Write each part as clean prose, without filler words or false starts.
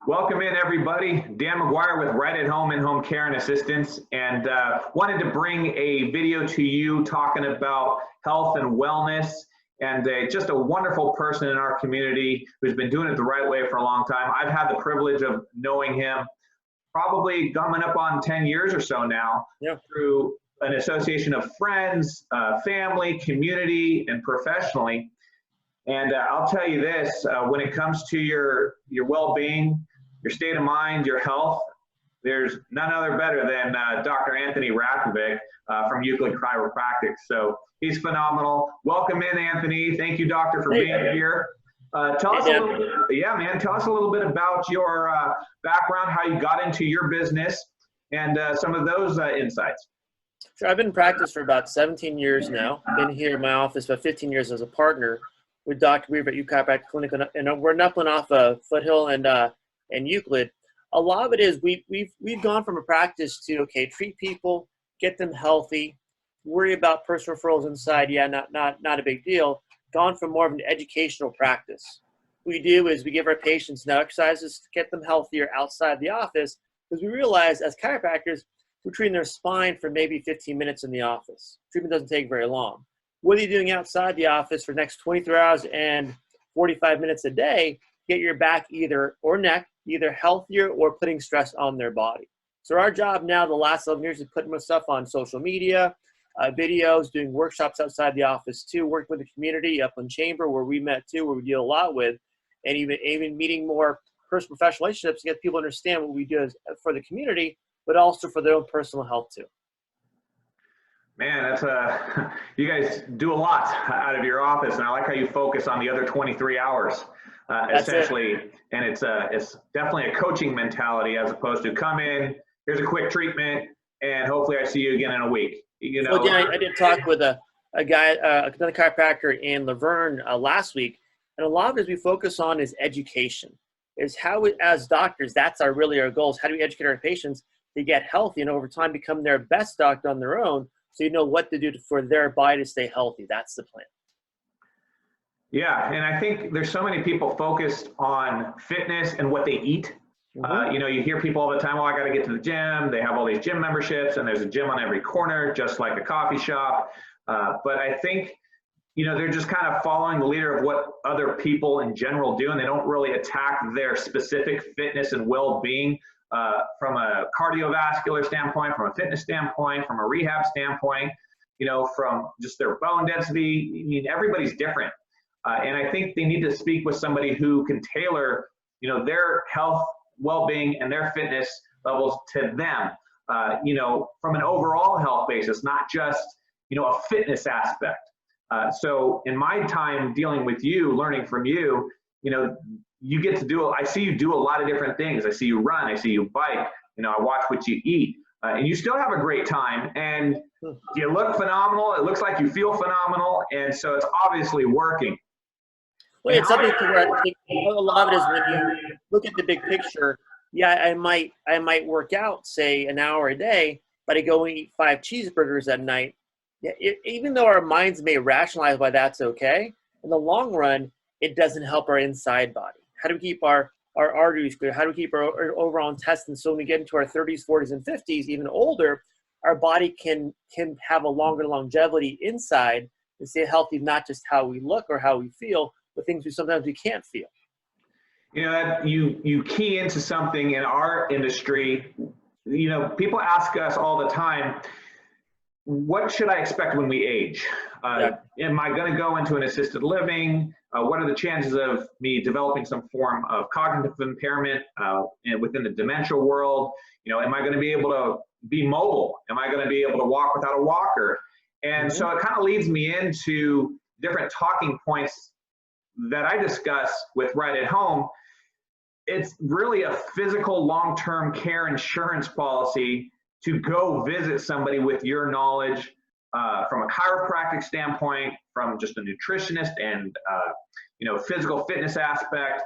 Welcome in, everybody. Dan McGuire with Right at Home in-home care and assistance, and wanted to bring a video to you talking about health and wellness, and just a wonderful person in our community who's been doing it the right way for a long time. I've had the privilege of knowing him probably coming up on 10 years or so now, through an association of friends, family, community, and professionally. And I'll tell you this, when it comes to your well-being, your state of mind, your health, there's none other better than Dr. Anthony Rathenbeck from Euclid Chiropractic. So he's phenomenal. Welcome in, Anthony. Thank you, doctor, for being here. Tell us a little bit about your background, how you got into your business, and some of those insights. Sure. I've been in practice for about 17 years now. Been here in my office about 15 years as a partner with Dr. Weaver at Euclid Chiropractic Clinic, and we're in Upland off Foothill and Euclid. A lot of it is we've gone from a practice to treat people, get them healthy, worry about personal referrals inside. Yeah, not a big deal. Gone from more of an educational practice. What we do is we give our patients now exercises to get them healthier outside the office, because we realize as chiropractors we're treating their spine for maybe 15 minutes in the office. Treatment doesn't take very long. What are you doing outside the office for the next 23 hours and 45 minutes a day? Get your back or neck either healthier or putting stress on their body. So our job now, the last 11 years, is putting my stuff on social media, videos, doing workshops outside the office too, working with the community, Upland Chamber, where we met too, where we deal a lot with, and even meeting more personal professional relationships to get people to understand what we do for the community, but also for their own personal health too. Man, that's you guys do a lot out of your office, and I like how you focus on the other 23 hours, essentially. And it's definitely a coaching mentality as opposed to come in, here's a quick treatment, and hopefully I see you again in a week. You know. Well, yeah, I did talk with a guy, another chiropractor in Laverne last week, and a lot of it we focus on is education. Is how we, as doctors, that's our goals. How do we educate our patients to get healthy and over time become their best doctor on their own? So you know what to do for their body to stay healthy. That's the plan. Yeah, and I think there's so many people focused on fitness and what they eat. You know, you hear people all the time, well, I got to get to the gym. They have all these gym memberships, and there's a gym on every corner, just like a coffee shop. But I think, you know, they're just kind of following the leader of what other people in general do, and they don't really attack their specific fitness and well-being from a cardiovascular standpoint, from a fitness standpoint, from a rehab standpoint, you know, from just their bone density. I mean, everybody's different. And I think they need to speak with somebody who can tailor, you know, their health, well-being, and their fitness levels to them, you know, from an overall health basis, not just, you know, a fitness aspect. So in my time dealing with you, learning from you, you know, you get to do, I see you do a lot of different things. I see you run, I see you bike, you know, I watch what you eat, and you still have a great time, and you look phenomenal. It looks like you feel phenomenal, and so it's obviously working. Well, it's something to where I think a lot of it is when you look at the big picture. Yeah, I might work out, say, an hour a day, but I go and eat 5 cheeseburgers at night. Yeah, even though our minds may rationalize why that's okay, in the long run, it doesn't help our inside body. How do we keep our arteries clear? How do we keep our overall intestines so when we get into our 30s, 40s, and 50s, even older, our body can have a longer longevity inside and stay healthy, not just how we look or how we feel, but things sometimes we can't feel. You know, you key into something in our industry. You know, people ask us all the time, what should I expect when we age? Am I going to go into an assisted living? What are the chances of me developing some form of cognitive impairment within the dementia world? You know, am I going to be able to be mobile? Am I going to be able to walk without a walker? And so it kind of leads me into different talking points that I discuss with Right at Home. It's really a physical long-term care insurance policy to go visit somebody with your knowledge from a chiropractic standpoint, from just a nutritionist and you know, physical fitness aspect,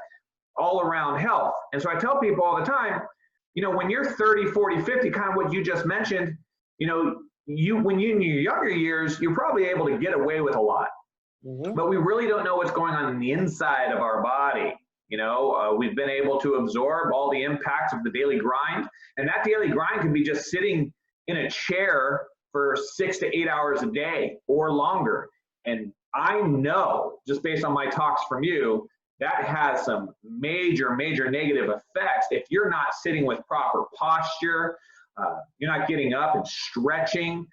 all around health. And so I tell people all the time, you know, when you're 30, 40, 50, kind of what you just mentioned, you know, when you're in your younger years, you're probably able to get away with a lot. But we really don't know what's going on in the inside of our body. We've been able to absorb all the impacts of the daily grind, and that daily grind can be just sitting in a chair for 6 to 8 hours a day or longer. And I know, just based on my talks from you, that has some major, major negative effects if you're not sitting with proper posture, you're not getting up and stretching,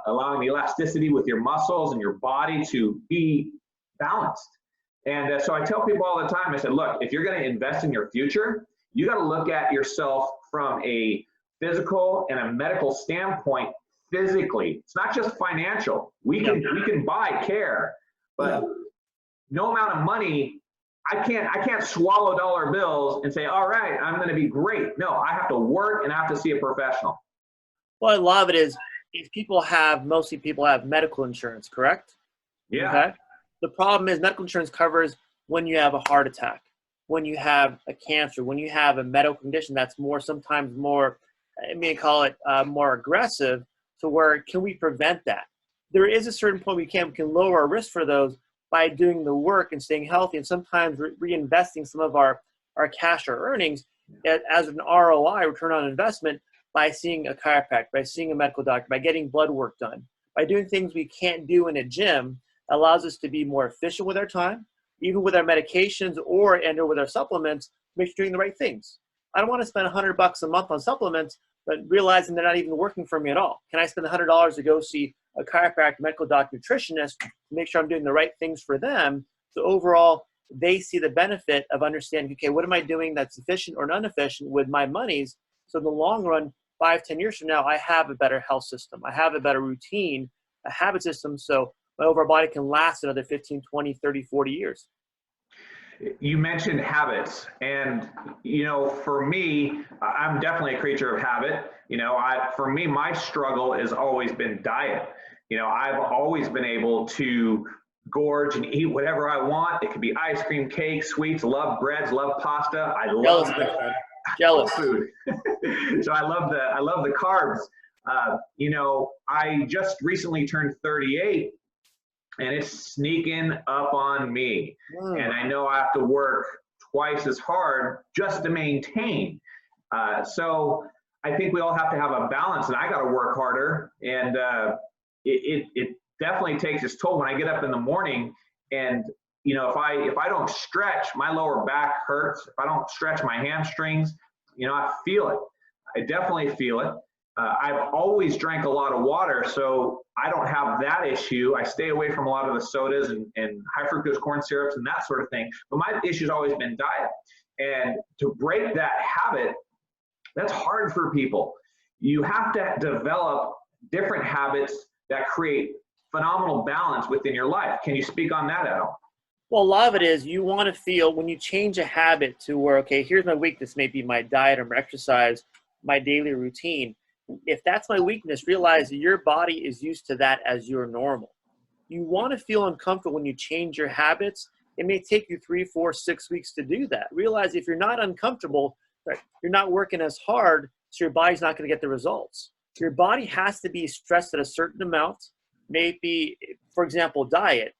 allowing the elasticity with your muscles and your body to be balanced. And so I tell people all the time, I said, look, if you're going to invest in your future, you got to look at yourself from a physical and a medical standpoint physically. It's not just financial. We can buy care, but no amount of money, I can't swallow dollar bills and say, all right, I'm going to be great. No, I have to work and I have to see a professional. Well, a lot of it is mostly people have medical insurance, correct? Yeah. Okay. The problem is medical insurance covers when you have a heart attack, when you have a cancer, when you have a medical condition that's sometimes more, I may call it more aggressive, to where can we prevent that? There is a certain point we can lower our risk for those by doing the work and staying healthy, and sometimes reinvesting some of our cash or earnings as an ROI, return on investment, by seeing a chiropractor, by seeing a medical doctor, by getting blood work done, by doing things we can't do in a gym. Allows us to be more efficient with our time, even with our medications or with our supplements, make sure we're doing the right things. I don't want to spend $100 a month on supplements, but realizing they're not even working for me at all. Can I spend $100 to go see a chiropractor, medical doctor, nutritionist, to make sure I'm doing the right things for them? So overall, they see the benefit of understanding, okay, what am I doing that's efficient or inefficient with my monies? So in the long run, 5-10 years from now, I have a better health system. I have a better routine, a habit system, so my overall body can last another 15, 20, 30, 40 years. You mentioned habits, and for me, I'm definitely a creature of habit. For me, my struggle has always been diet. I've always been able to gorge and eat whatever I want. It could be ice cream, cake, sweets, love breads, love pasta. I love Jealous food. So I love the carbs. I just recently turned 38. And it's sneaking up on me. And I know I have to work twice as hard just to maintain. So I think we all have to have a balance, and I got to work harder. And it definitely takes its toll when I get up in the morning. And if I don't stretch, my lower back hurts. If I don't stretch my hamstrings, I feel it. I definitely feel it. I've always drank a lot of water, so I don't have that issue. I stay away from a lot of the sodas and high fructose corn syrups and that sort of thing. But my issue's always been diet. And to break that habit, that's hard for people. You have to develop different habits that create phenomenal balance within your life. Can you speak on that at all? Well, a lot of it is you want to feel when you change a habit to where, okay, here's my weakness, maybe my diet or my exercise, my daily routine. If that's my weakness, realize that your body is used to that as your normal. You want to feel uncomfortable when you change your habits. It may take you 3, 4, 6 weeks to do that. Realize if you're not uncomfortable, you're not working as hard, so your body's not going to get the results. Your body has to be stressed at a certain amount. Maybe, for example, diet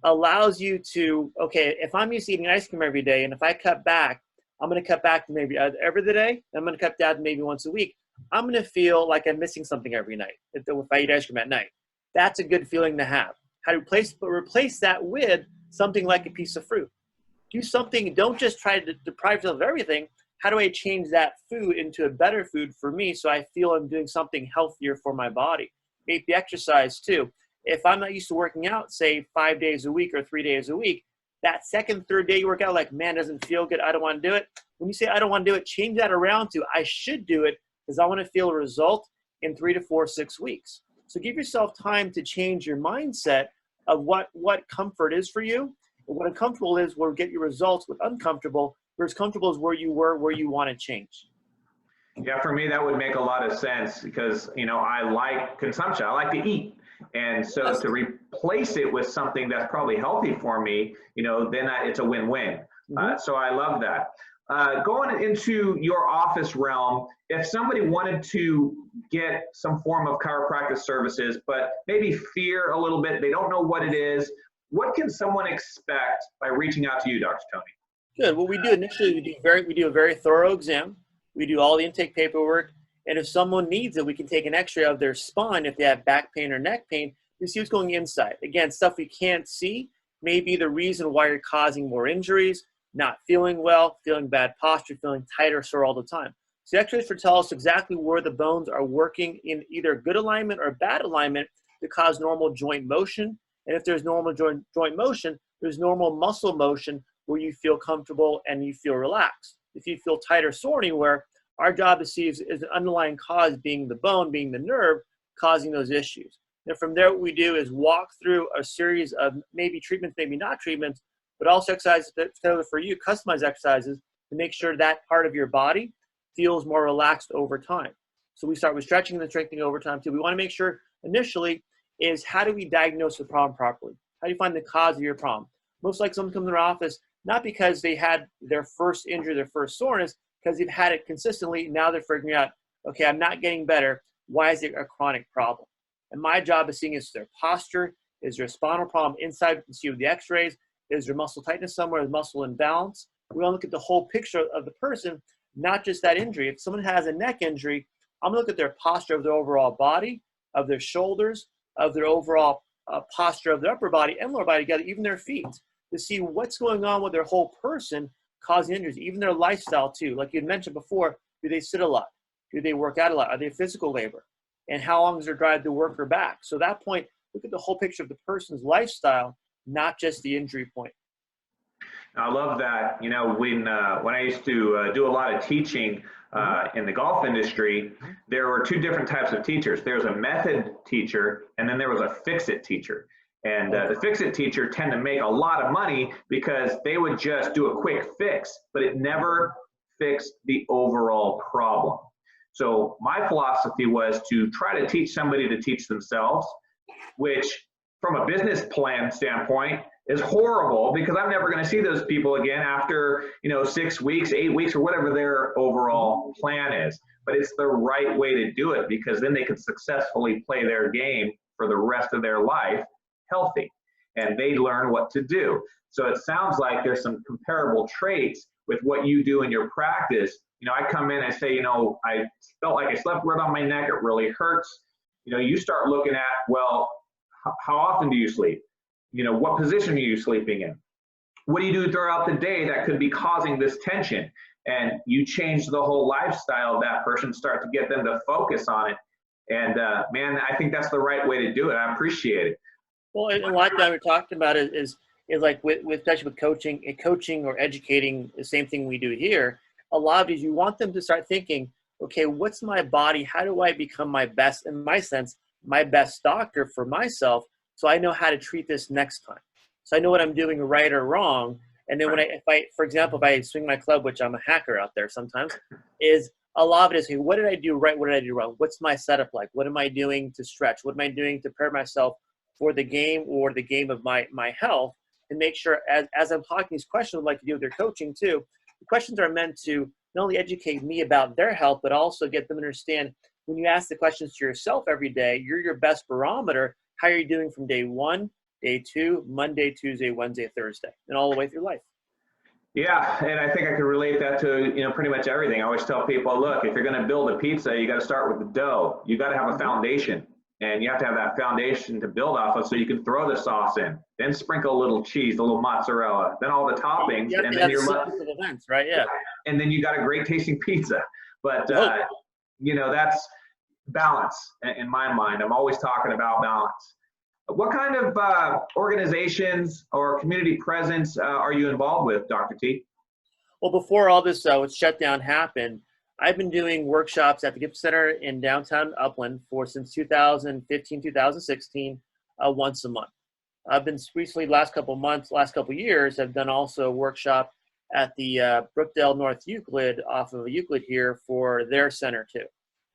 allows you to, okay, if I'm used to eating ice cream every day, and if I cut back, I'm going to cut back to maybe every other day. I'm going to cut down to maybe once a week. I'm going to feel like I'm missing something every night if I eat ice cream at night. That's a good feeling to have. How to replace that with something like a piece of fruit. Do something. Don't just try to deprive yourself of everything. How do I change that food into a better food for me so I feel I'm doing something healthier for my body? Maybe exercise too. If I'm not used to working out, say 5 days a week or 3 days a week, that second, third day you work out, like, man, doesn't feel good, I don't want to do it. When you say I don't want to do it, change that around to I should do it because I want to feel a result in 3 to 4, 6 weeks. So give yourself time to change your mindset of what comfort is for you. And what uncomfortable is will get you results with uncomfortable, whereas comfortable is where you were, where you want to change. Yeah, for me, that would make a lot of sense because, I like consumption. I like to eat. And so to replace it with something that's probably healthy for me, then it's a win-win. So I love that. Going into your office realm, if somebody wanted to get some form of chiropractic services, but maybe fear a little bit, they don't know what it is, what can someone expect by reaching out to you, Dr. Tony? Good. What we do initially, we do a very thorough exam. We do all the intake paperwork, and if someone needs it, we can take an X-ray of their spine if they have back pain or neck pain to see what's going inside. Again, stuff we can't see may be the reason why you're causing more injuries, not feeling well, feeling bad posture, feeling tight or sore all the time. So the X-rays tell us exactly where the bones are working in either good alignment or bad alignment to cause normal joint motion. And if there's normal joint motion, there's normal muscle motion where you feel comfortable and you feel relaxed. If you feel tight or sore anywhere, our job to see is the underlying cause being the bone, being the nerve, causing those issues. And from there, what we do is walk through a series of maybe treatments, maybe not treatments, but also exercises for you, customized exercises to make sure that part of your body feels more relaxed over time. So we start with stretching and then strengthening over time too. We want to make sure initially is how do we diagnose the problem properly? How do you find the cause of your problem? Most likely someone comes in our office, not because they had their first injury, their first soreness, because they've had it consistently. Now they're figuring out, okay, I'm not getting better. Why is it a chronic problem? And my job is seeing is their posture, is there a spinal problem inside? You can see with the x-rays, is there muscle tightness somewhere, is muscle imbalance? We want to look at the whole picture of the person, not just that injury. If someone has a neck injury, I'm going to look at their posture of their overall body, of their shoulders, of their overall posture of their upper body and lower body together, even their feet, to see what's going on with their whole person causing injuries, even their lifestyle too. Like you had mentioned before, do they sit a lot? Do they work out a lot? Are they physical labor? And how long is their drive to work or back? So at that point, look at the whole picture of the person's lifestyle, not just the injury point. I love that. You know, when I used to do a lot of teaching in the golf industry, there were two different types of teachers. There was a method teacher, and then there was a fix-it teacher. And the fix-it teacher tend to make a lot of money because they would just do a quick fix, but it never fixed the overall problem. So my philosophy was to try to teach somebody to teach themselves, which from a business plan standpoint is horrible because I'm never going to see those people again after, 6 weeks, 8 weeks, or whatever their overall plan is. But it's the right way to do it because then they can successfully play their game for the rest of their life healthy, and they learn what to do. So it sounds like there's some comparable traits with what you do in your practice. I come in and say, I felt like I slept weird on my neck. It really hurts. You start looking at, well, how often do you sleep? What position are you sleeping in? What do you do throughout the day that could be causing this tension? And you change the whole lifestyle of that person, start to get them to focus on it. And man, I think that's the right way to do it. I appreciate it. Well, and a lot that we're talking about is like especially with coaching or educating, the same thing we do here. A lot of these, you want them to start thinking, okay, what's my body? How do I become my best, in my sense, my best doctor for myself, so I know how to treat this next time. So I know what I'm doing right or wrong. And then for example, if I swing my club, which I'm a hacker out there sometimes, is a lot of it is, hey, what did I do right? What did I do wrong? What's my setup like? What am I doing to stretch? What am I doing to prepare myself for the game or the game of my health? And make sure as I'm talking these questions, I'd like to do with their coaching too. The questions are meant to not only educate me about their health, but also get them to understand when you ask the questions to yourself every day, you're your best barometer. How are you doing from day 1, day 2, Monday, Tuesday, Wednesday, Thursday, and all the way through life? Yeah, and I think I can relate that to pretty much everything. I always tell people, look, if you're going to build a pizza, you got to start with the dough. You got to have a foundation, and you have to have that foundation to build off of so you can throw the sauce in, then sprinkle a little cheese, a little mozzarella, then all the toppings, and then you're left. Events, right? Yeah. And then you got a great tasting pizza. But that's balance in my mind. I'm always talking about balance. What kind of organizations or community presence are you involved with, Dr. T? Well, before all this shutdown happened, I've been doing workshops at the Gift Center in downtown Upland since 2015, 2016, once a month. I've been recently, last couple years, I've done also a workshop at the Brookdale North Euclid off of Euclid here for their center too.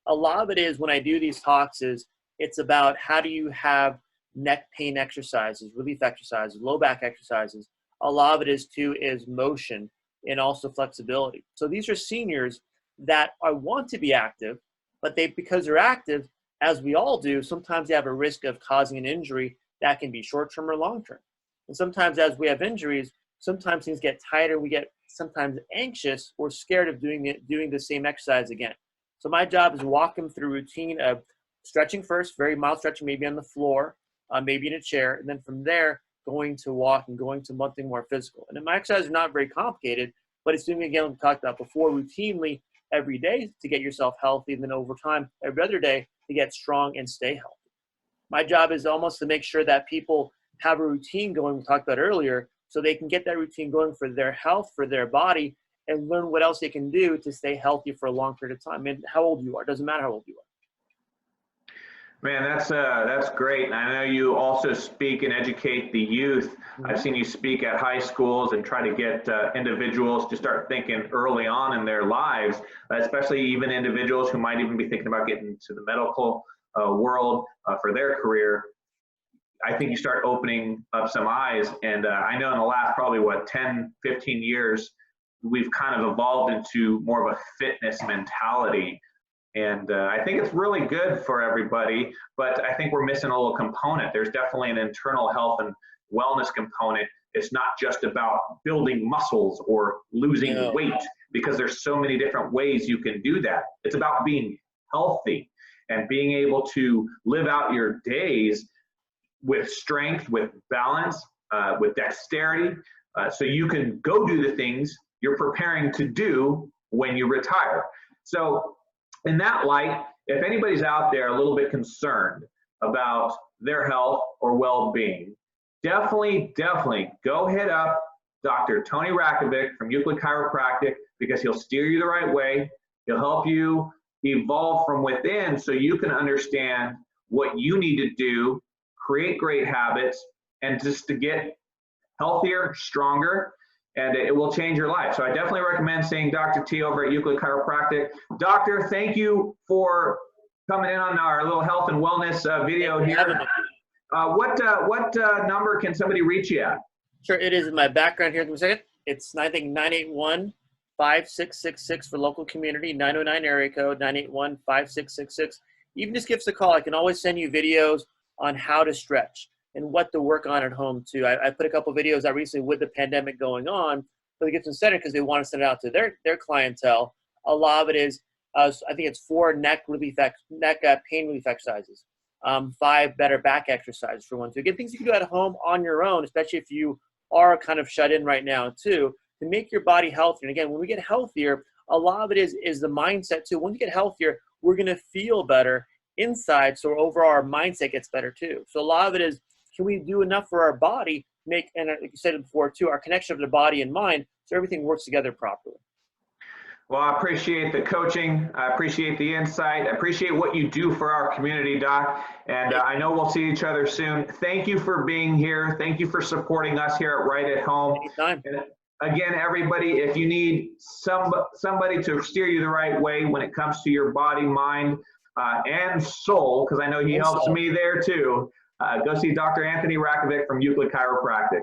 A lot of it is when I do these talks it's about how do you have neck pain exercises, relief exercises, low back exercises. A lot of it is motion and also flexibility. So these are seniors that want to be active, but because they're active, as we all do, sometimes they have a risk of causing an injury that can be short-term or long-term. And sometimes as we have injuries, sometimes things get tighter. We get sometimes anxious or scared of doing the same exercise again. So my job is to walk them through a routine of stretching first, very mild stretching, maybe on the floor, maybe in a chair. And then from there, going to walk and going to something more physical. And then my exercise is not very complicated, but it's doing, again, what we talked about before, routinely every day to get yourself healthy. And then over time, every other day to get strong and stay healthy. My job is almost to make sure that people have a routine going, we talked about earlier, so they can get that routine going for their health, for their body, and learn what else they can do to stay healthy for a long period of time. And how old you are, doesn't matter how old you are. Man, that's great. And I know you also speak and educate the youth. I've seen you speak at high schools and try to get individuals to start thinking early on in their lives, especially even individuals who might even be thinking about getting into the medical world for their career. I think you start opening up some eyes. And I know in the last probably, 10, 15 years, we've kind of evolved into more of a fitness mentality. And I think it's really good for everybody, but I think we're missing a little component. There's definitely an internal health and wellness component. It's not just about building muscles or losing weight, because there's so many different ways you can do that. It's about being healthy and being able to live out your days with strength, with balance, with dexterity, so you can go do the things you're preparing to do when you retire. So in that light, if anybody's out there a little bit concerned about their health or well-being, definitely go hit up Dr. Tony Rakovic from Euclid Chiropractic, because he'll steer you the right way. He'll help you evolve from within so you can understand what you need to do, create great habits, and just to get healthier, stronger, and it will change your life. So I definitely recommend seeing Dr. T over at Euclid Chiropractic. Doctor, thank you for coming in on our little health and wellness video here. What number can somebody reach you at? Sure, it is in my background here. Give me a second. It's, I think, 981-5666 for local community, 909 area code, 981-5666. Even just give us a call. I can always send you videos on how to stretch and what to work on at home too. I put a couple videos out recently with the pandemic going on for the Gibson Center, because they want to send it out to their clientele. A lot of it is, I think it's 4 neck pain relief exercises, 5 better back exercises for 1, 2. Again, things you can do at home on your own, especially if you are kind of shut in right now too, to make your body healthier. And again, when we get healthier, a lot of it is the mindset too. When you get healthier, we're going to feel better inside, so overall our mindset gets better too. So a lot of it is, can we do enough for our body, and like you said before too, our connection of the body and mind, so everything works together properly. Well, I appreciate the coaching. I appreciate the insight. I appreciate what you do for our community, Doc. And I know we'll see each other soon. Thank you for being here. Thank you for supporting us here at Right at Home. Anytime. And again, everybody, if you need somebody to steer you the right way when it comes to your body, mind, and soul, because I know he helps me there too, go see Dr. Anthony Rakovic from Euclid Chiropractic.